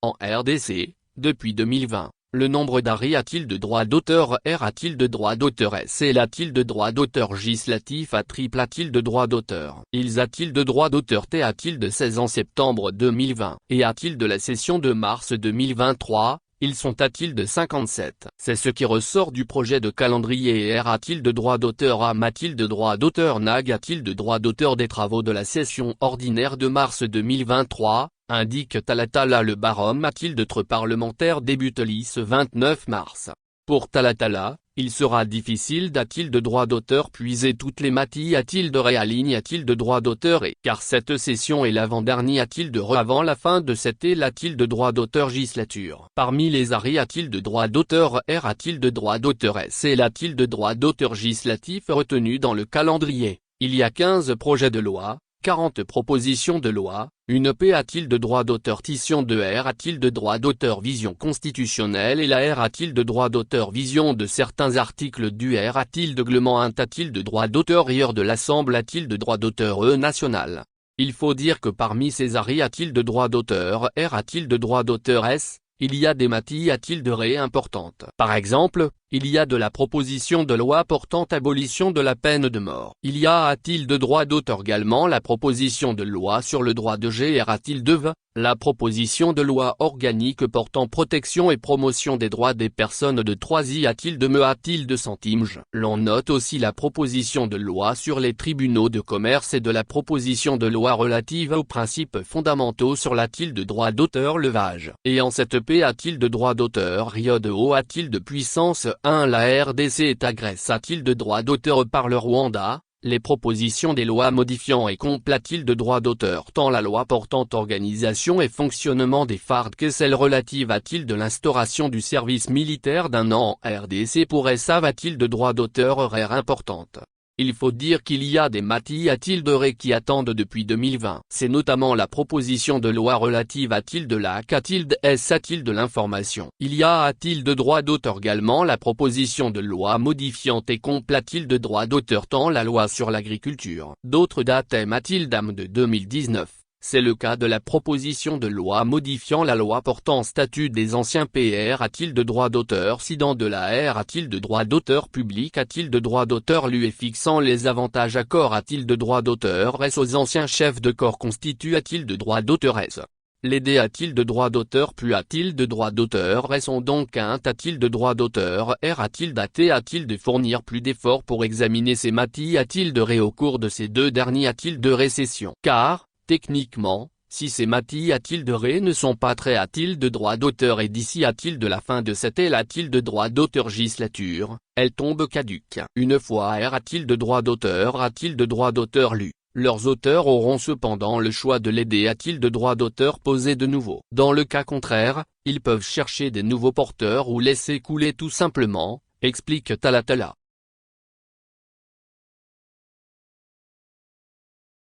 En RDC, depuis 2020, le nombre d'ARI a-t-il de droit d'auteur R a-t-il de droit d'auteur S et a-t-il de droit d'auteur législatif A triple a-t-il de droit d'auteur Ils a-t-il de droit d'auteur T a-t-il de 16 en septembre 2020 et a-t-il de la session de mars 2023 Ils sont a-t-il de 57 C'est ce qui ressort du projet de calendrier. R a-t-il de droit d'auteur AM a-t-il de droit d'auteur NAG a-t-il de droit d'auteur des travaux de la session ordinaire de mars 2023 indique Talatala. Le barème a-t-il d'autres parlementaires débute ce 29 mars. Pour Talatala, il sera difficile d'a-t-il de droit d'auteur puiser toutes les matilles a-t-il de réaligne a-t-il de droit d'auteur et car cette session est l'avant-dernier a-t-il de avant la fin de cette et a-t-il de droit d'auteur législature. Parmi les ARI a-t-il de droit d'auteur R a-t-il de droit d'auteur S et a-t-il de droit d'auteur législatif retenu dans le calendrier. Il y a 15 projets de loi, 40 propositions de loi, une P a-t-il de droit d'auteur Tission de R a-t-il de droit d'auteur vision constitutionnelle et la R a-t-il de droit d'auteur vision de certains articles du R a-t-il de glement a-t-il de droit d'auteur ailleurs de l'Assemblée a-t-il de droit d'auteur national. Il faut dire que parmi ces ARI a-t-il de droit d'auteur R a-t-il de droit d'auteur S, il y a des matilles a-t-il de ré importantes. Par exemple, il y a de la proposition de loi portant abolition de la peine de mort. Il y a-t-il de droit d'auteur également la proposition de loi sur le droit de GR a-t-il de V, la proposition de loi organique portant protection et promotion des droits des personnes de 3i a-t-il de me a-t-il de centimètres. L'on note aussi la proposition de loi sur les tribunaux de commerce et de la proposition de loi relative aux principes fondamentaux sur l'a-t-il de droit d'auteur levage. Et en cette P a-t-il de droit d'auteur Rio de haut a-t-il de puissance 1 La RDC est agresse a-t-il de droit d'auteur par le Rwanda, les propositions des lois modifiant et complètent-ils de droit d'auteur tant la loi portant organisation et fonctionnement des FARD que celle relative a-t-il de l'instauration du service militaire d'un an en RDC pour SA a-t-il de droit d'auteur horaire importante. Il faut dire qu'il y a des matilles a-t-il de ré qui attendent depuis 2020. C'est notamment la proposition de loi relative a-t-il de la a-t-il de S a-t-il de l'information. Il y a-t-il de droit d'auteur également la proposition de loi modifiant et complète-t-il de droit d'auteur tant la loi sur l'agriculture. D'autres dates a-t-il d'âme de 2019. C'est le cas de la proposition de loi modifiant la loi portant statut des anciens PR a-t-il de droit d'auteur Sidan de la R a-t-il de droit d'auteur public a-t-il de droit d'auteur lui et fixant les avantages accords a-t-il de droit d'auteur S aux anciens chefs de corps constitue a-t-il de droit d'auteur S. Les D a-t-il de droit d'auteur puis a-t-il de droit d'auteur S ont donc un a-t-il de droit d'auteur R a-t-il daté a-t-il de fournir plus d'efforts pour examiner ces matilles a-t-il de ré au cours de ces deux derniers a-t-il de récession car, techniquement, si ces matilles a-t-il de ré ne sont pas très a-t-il de droit d'auteur et d'ici a-t-il de la fin de cette L a-t-il de droit d'auteur législature, elle tombe caduque. Une fois R a-t-il de droit d'auteur a-t-il de droit d'auteur lu, leurs auteurs auront cependant le choix de l'aider a-t-il de droit d'auteur posé de nouveau. Dans le cas contraire, ils peuvent chercher des nouveaux porteurs ou laisser couler tout simplement, explique Talatala.